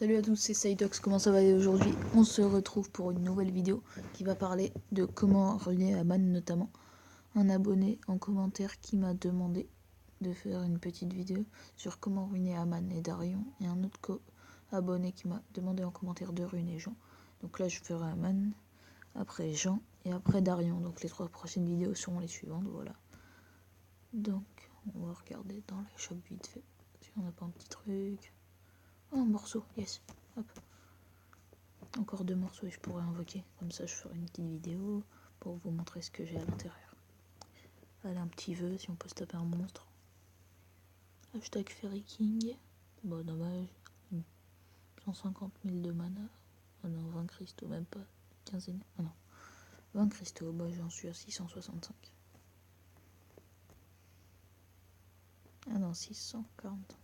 Salut à tous, c'est Cytox, comment ça va aujourd'hui? On se retrouve pour une nouvelle vidéo qui va parler de comment ruiner Aman, notamment un abonné en commentaire qui m'a demandé de faire une petite vidéo sur comment ruiner Aman et Darion, et un autre abonné qui m'a demandé en commentaire de ruiner Jean. Donc là je ferai Aman, après Jean et après Darion, donc les 3 prochaines vidéos seront les suivantes, voilà. Donc on va regarder dans les shops vite fait si on n'a pas un petit truc. Oh, un morceau, yes, hop. Encore 2 morceaux et je pourrais invoquer. Comme ça, je ferai une petite vidéo pour vous montrer ce que j'ai à l'intérieur. Allez, un petit vœu si on peut se taper un monstre. Hashtag Fairy King. Bon, dommage. 150 000 de mana. Oh non, 20 cristaux, même pas. 15. Oh non. 20 cristaux, bah j'en suis à 665. Ah non, 645.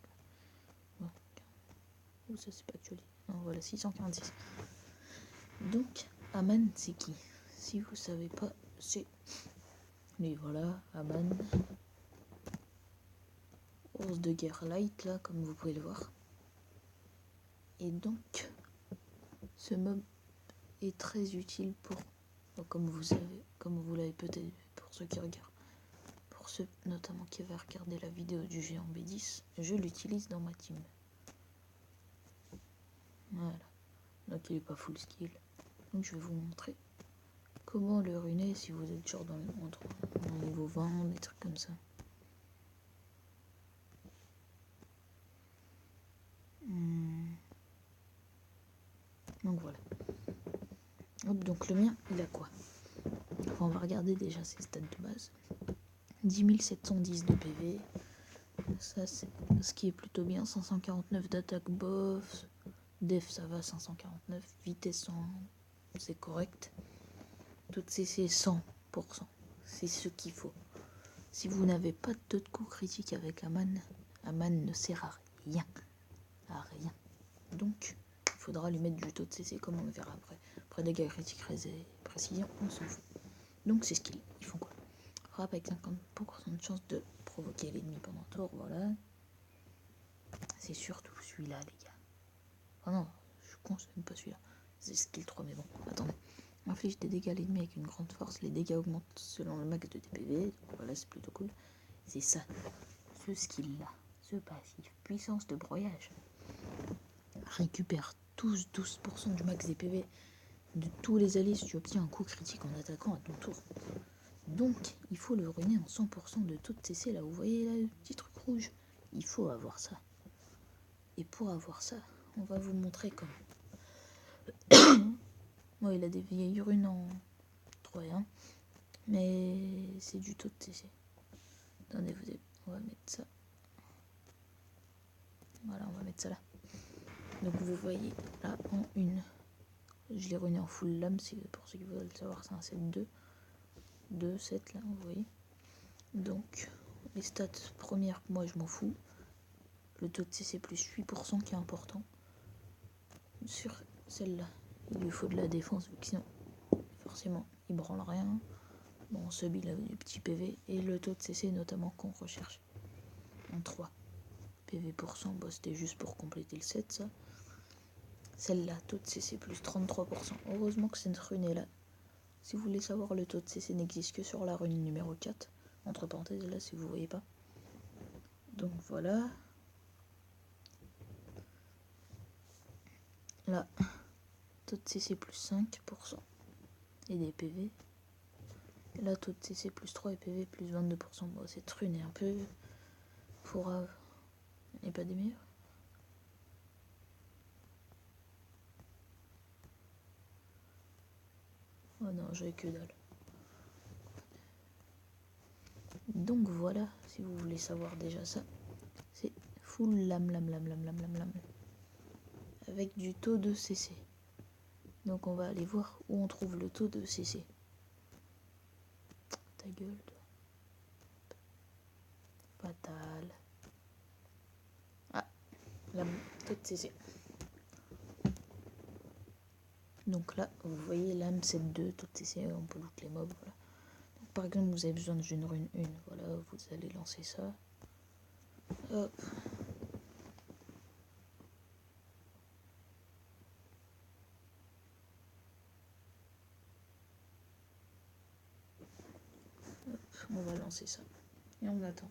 Bon, oh, ça c'est pas joli. Non, voilà, 646. Donc, Aman, c'est qui? Si vous savez pas, c'est... Mais voilà, Aman. Ours de guerre light, là, comme vous pouvez le voir. Et donc, ce mob est très utile pour, comme vous savez, comme vous l'avez peut-être vu, pour ceux qui regardent. Pour ceux notamment qui avaient regardé la vidéo du géant B10, je l'utilise dans ma team. Voilà. Donc il n'est pas full skill. Donc je vais vous montrer comment le ruiner si vous êtes genre dans le niveau 20, des trucs comme ça. Donc voilà. Hop, donc le mien, il a quoi? Enfin, on va regarder déjà ses stats de base. 10 710 de PV. Ça, c'est ce qui est plutôt bien. 549 d'attaque bof. Def, ça va, 549. Vitesse 100, c'est correct. Toutes CC 100%. C'est ce qu'il faut. Si vous n'avez pas de taux de coup critique avec Aman ne sert à rien. À rien. Donc, il faudra lui mettre du taux de CC comme on le verra après. Après dégâts critiques, précision, on s'en fout. Donc, c'est ce qu'ils font quoi? Frappe avec 50% de chance de provoquer l'ennemi pendant un tour, voilà. C'est surtout celui-là, les gars. Oh non, je suis con, c'est même pas celui-là. C'est skill 3, mais bon, attendez. Inflige des dégâts à l'ennemi avec une grande force. Les dégâts augmentent selon le max de DPV. Donc voilà, c'est plutôt cool. C'est ça, ce skill-là, ce passif. Puissance de broyage. Récupère tous 12% du max DPV de tous les alliés si tu obtiens un coup critique en attaquant à ton tour. Donc, il faut le ruiner en 100% de toute CC. Là, vous voyez là, le petit truc rouge. Il faut avoir ça. Et pour avoir ça, on va vous montrer comment. Bon, il a des vieilles runes en 3 et 1. Mais c'est du taux de CC. Attendez, on va mettre ça. Voilà, on va mettre ça là. Donc vous voyez là en 1. Je l'ai ruiné en full lame, pour ceux qui veulent le savoir, c'est un 7-2. 2-7 là, vous voyez. Donc, les stats premières, moi je m'en fous. Le taux de CC plus 8% qui est important. Sur celle-là, il lui faut de la défense, vu que sinon, forcément, il branle rien. Bon, sub, il a du petit PV. Et le taux de CC, notamment, qu'on recherche. En 3. PV%, bah, c'était juste pour compléter le 7, ça. Celle-là, taux de CC plus 33%. Heureusement que cette rune est là. Si vous voulez savoir, le taux de CC n'existe que sur la rune numéro 4. Entre parenthèses, là, si vous voyez pas. Donc voilà. Là, taux de CC plus 5%. Et des PV. Et là, taux de CC plus 3 et PV plus 22%. Bon, cette rune est un peu fourrave. Et pas des meilleurs. Oh non, j'avais que dalle. Donc voilà, si vous voulez savoir déjà ça, c'est full lame. Avec du taux de CC. Donc on va aller voir où on trouve le taux de CC. Ta gueule, toi. Fatal. Ah, lame, taux de CC. Donc là, vous voyez lame 7-2, taux de CC, on peut loot les mobs, voilà. Donc, par exemple, vous avez besoin d'une rune 1, voilà, vous allez lancer ça. Hop. on va lancer ça. Et on attend.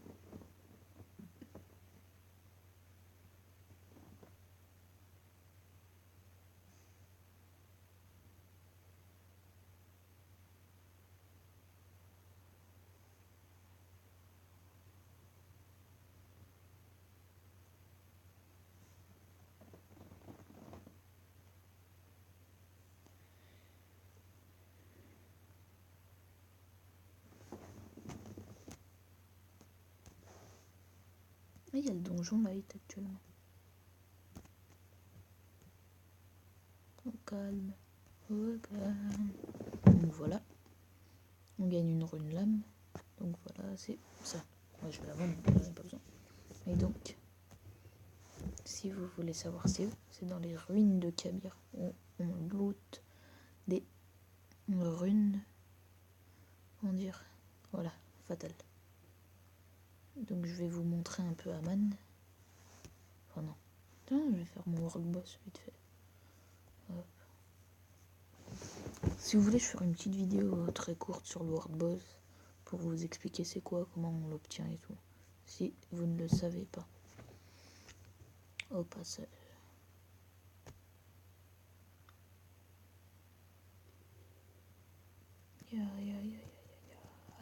Il y a le donjon light actuellement. Au calme, au calme. Donc voilà. On gagne une rune lame. Donc voilà, c'est ça. Moi je vais la vendre, j'en ai pas besoin. Et donc, si vous voulez savoir c'est où, c'est dans les ruines de Kabir. On loot des runes. Comment dire? Voilà, fatales. Donc je vais vous montrer un peu Aman. Enfin non. Tiens, je vais faire mon world boss vite fait. Hop. Si vous voulez, je ferai une petite vidéo très courte sur le world boss pour vous expliquer c'est quoi, comment on l'obtient et tout. Si vous ne le savez pas. Au passage.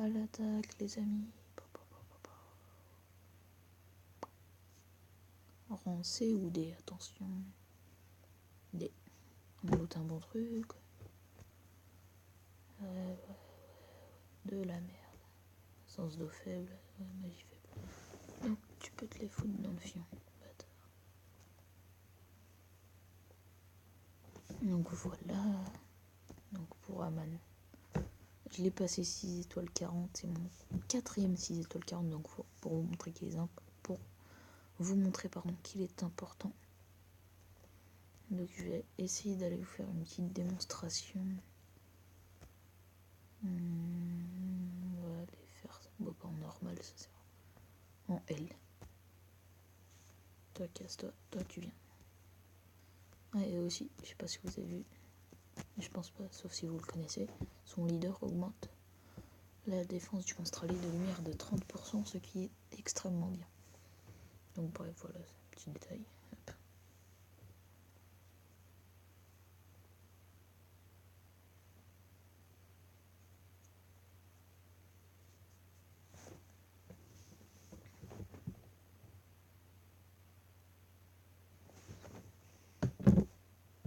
À l'attaque les amis. Rang C ou D, attention. D. On loot un bon truc. De la merde. Sens d'eau faible. Magie faible. Donc tu peux te les foutre dans le fion. Bâtard. Donc voilà. Donc pour Aman. Je l'ai passé 6 étoiles 40. C'est mon 4ème 6 étoiles 40. Donc pour vous montrer qu'il est qu'il est important. Donc je vais essayer d'aller vous faire une petite démonstration. On va aller faire ça. Bon, pas en normal, ça c'est en L. Toi casse-toi, toi tu viens. Ah, et aussi, je sais pas si vous avez vu, je pense pas, sauf si vous le connaissez, son leader augmente la défense du monstre allié de lumière de 30%, ce qui est extrêmement bien. Donc bref, voilà, c'est un petit détail. Hop.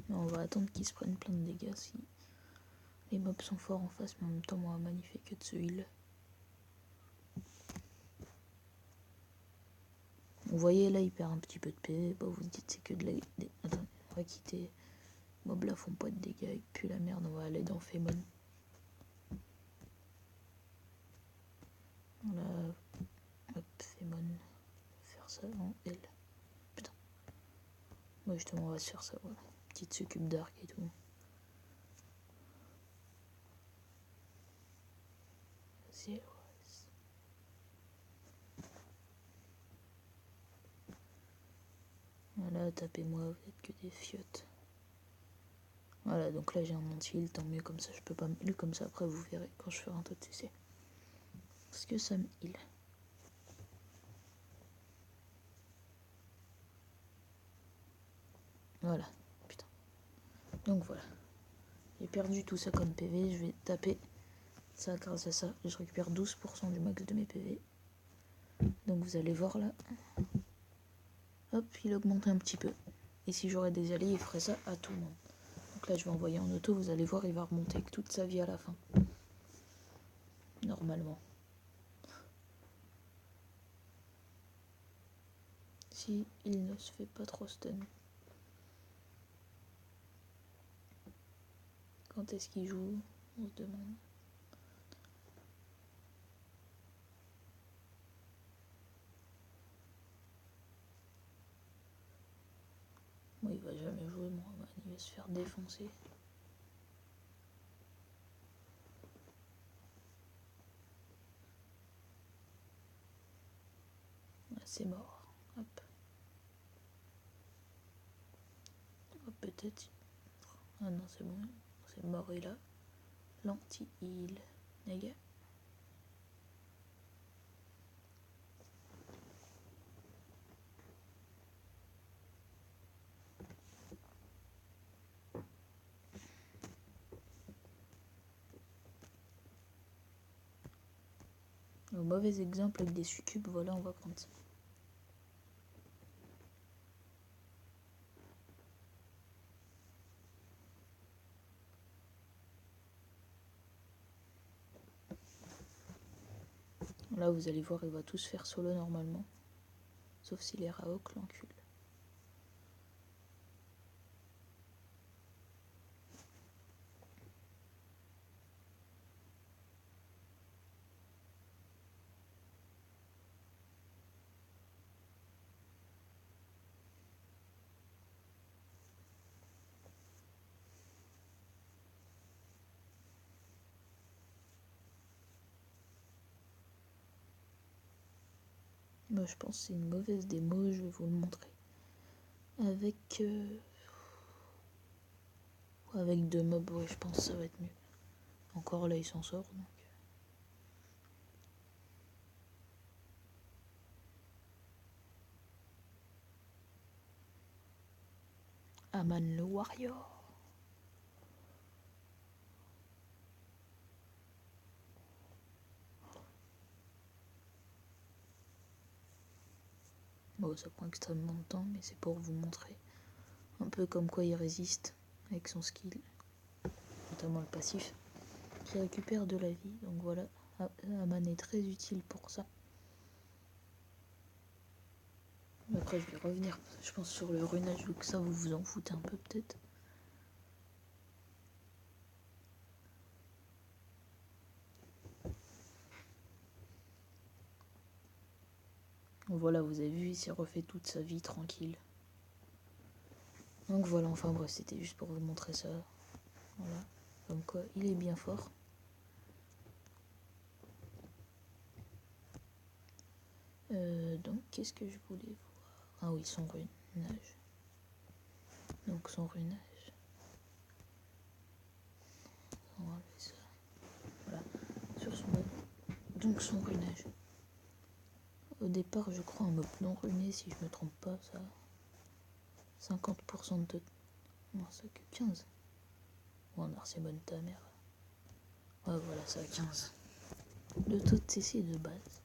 On va attendre qu'ils se prennent plein de dégâts si les mobs sont forts en face, mais en même temps, moi, Aman, il fait que de se heal. Vous voyez, là, il perd un petit peu de PV. Bah, vous vous dites, c'est que de la... Attends, on va quitter. Mobs là font pas de dégâts, ils puent la merde, on va aller dans Femon. Voilà. Hop, Femon. Faire ça en L. Putain. Ouais, justement, on va se faire ça, voilà. Petite succube d'arc et tout. C'est... Voilà, tapez-moi, vous êtes que des fiottes. Voilà, donc là j'ai un anti-heal, tant mieux, comme ça je peux pas me heal, comme ça après vous verrez quand je ferai un taux de CC. Parce que ça me heal. Voilà, putain. Donc voilà. J'ai perdu tout ça comme PV, je vais taper ça grâce à ça. Je récupère 12% du max de mes PV. Donc vous allez voir là. Hop, il augmente un petit peu. Et si j'aurais des alliés, il ferait ça à tout le monde. Donc là je vais envoyer en auto, vous allez voir, il va remonter avec toute sa vie à la fin. Normalement. Si il ne se fait pas trop stun. Quand est-ce qu'il joue? On se demande. Moi il va jamais jouer, moi il va se faire défoncer. Ah, c'est mort. Hop. Oh, peut-être. Ah non c'est bon. C'est mort et là. L'anti-heal. Les gars. Un mauvais exemple avec des succubes, voilà, on va prendre ça. Là, vous allez voir, il va tous faire solo normalement. Sauf s'il est Raok, l'encul. Moi, je pense que c'est une mauvaise démo, je vais vous le montrer. Avec deux mobs, ouais, je pense que ça va être mieux. Encore là, il s'en sort, donc. Aman le Warrior. Bon, ça prend extrêmement de temps, mais c'est pour vous montrer un peu comme quoi il résiste avec son skill, notamment le passif, qui récupère de la vie. Donc voilà, Aman est très utile pour ça. Après, je vais revenir, je pense, sur le runage, vu que ça, vous vous en foutez un peu peut-être. Voilà, vous avez vu, il s'est refait toute sa vie tranquille. Donc voilà, enfin bref, c'était juste pour vous montrer ça. Voilà, comme quoi il est bien fort. Donc qu'est-ce que je voulais voir? Ah oui, son runage. Donc son runage. On va enlever ça. Voilà, sur son mode. Donc son runage. Au départ, je crois un mob non runé, si je me trompe pas, ça. 50% de. Non, ça que 15. Oh, on a Arcemone ta mère. Ouais, voilà, ça a 15. De taux de CC de base.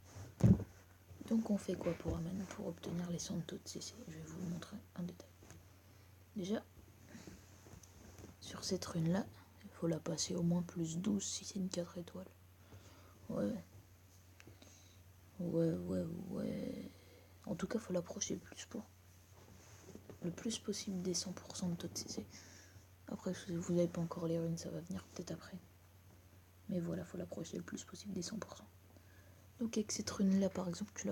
Donc on fait quoi pour Aman pour obtenir les 100 de taux de CC? Je vais vous montrer un détail. Déjà, sur cette rune là, il faut la passer au moins plus 12 si c'est une 4 étoiles. Ouais. Ouais. En tout cas, faut l'approcher le plus possible des 100% de taux de CC. Après, si vous n'avez pas encore les runes, ça va venir peut-être après. Mais voilà, faut l'approcher le plus possible des 100%. Donc avec cette rune là, par exemple, tu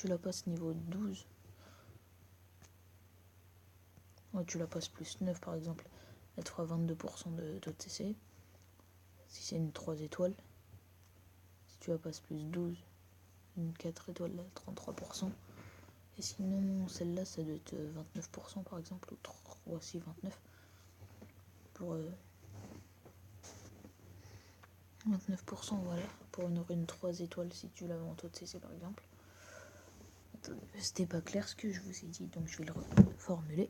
la passes niveau 12. Ouais, tu la passes plus 9 par exemple, elle te fera 22% de taux de CC. Si c'est une 3 étoiles, si tu la passes plus 12, une 4 étoiles, là, 33%. Et sinon, celle-là, ça doit être 29% par exemple, ou 3, voici 29. Pour 29%, voilà, pour une rune 3 étoiles si tu l'as en taux de CC par exemple. C'était pas clair ce que je vous ai dit, donc je vais le reformuler.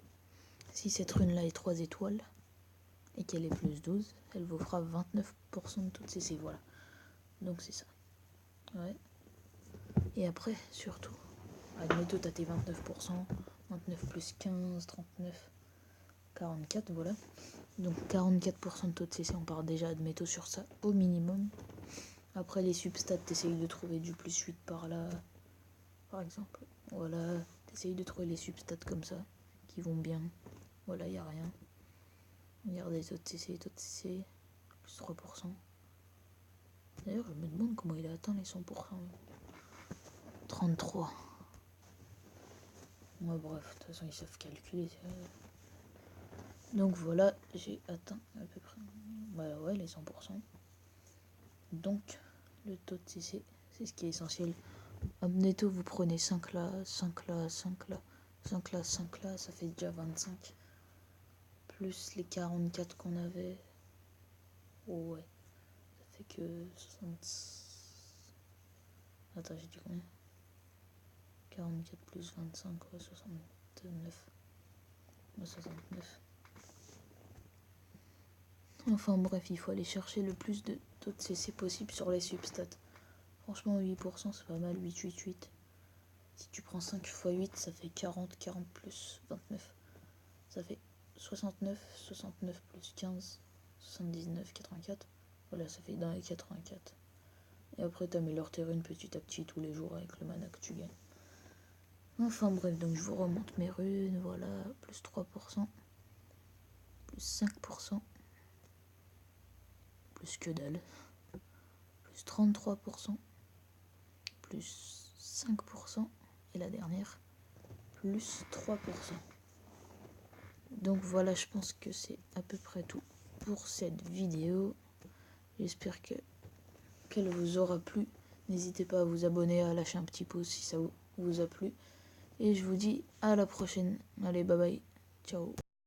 Si cette rune là est 3 étoiles et qu'elle est plus 12, elle vous fera 29% de taux de CC, voilà. Donc c'est ça. Ouais. Et après, surtout, admettons t'as tes 29%, 29 plus 15, 39, 44, voilà. Donc 44% de taux de CC, on part déjà, admettons, sur ça, au minimum. Après les substats, t'essayes de trouver du plus 8 par là, par exemple. Voilà, t'essayes de trouver les substats comme ça, qui vont bien. Voilà, y a rien. Regardez, taux de CC, plus 3%. D'ailleurs, je me demande comment il a atteint les 100%. 33. Ouais, bref, de toute façon, ils savent calculer. Donc voilà, j'ai atteint à peu près ouais, les 100%. Donc, le taux de CC, c'est ce qui est essentiel. Netto, vous prenez 5 là, 5 là, 5 là, 5 là, 5 là, ça fait déjà 25. Plus les 44 qu'on avait. Oh ouais, ça fait que 60. Attends, j'ai dit combien? 44 plus 25, ouais, 69. 69. Enfin bref, il faut aller chercher le plus de taux de CC possible sur les substats. Franchement, 8%, c'est pas mal. 8, 8, 8. Si tu prends 5 x 8, ça fait 40. 40 plus 29. Ça fait 69. 69 plus 15. 79, 84. Voilà, ça fait dans les 84. Et après, t'améliores tes runes petit à petit tous les jours avec le mana que tu gagnes. Enfin bref, donc je vous remonte mes runes. Voilà, plus 3%. Plus 5%. Plus que dalle. Plus 33%. Plus 5%. Et la dernière, plus 3%. Donc voilà, je pense que c'est à peu près tout pour cette vidéo. J'espère qu'elle vous aura plu. N'hésitez pas à vous abonner, à lâcher un petit pouce si ça vous a plu. Et je vous dis à la prochaine. Allez, bye bye. Ciao.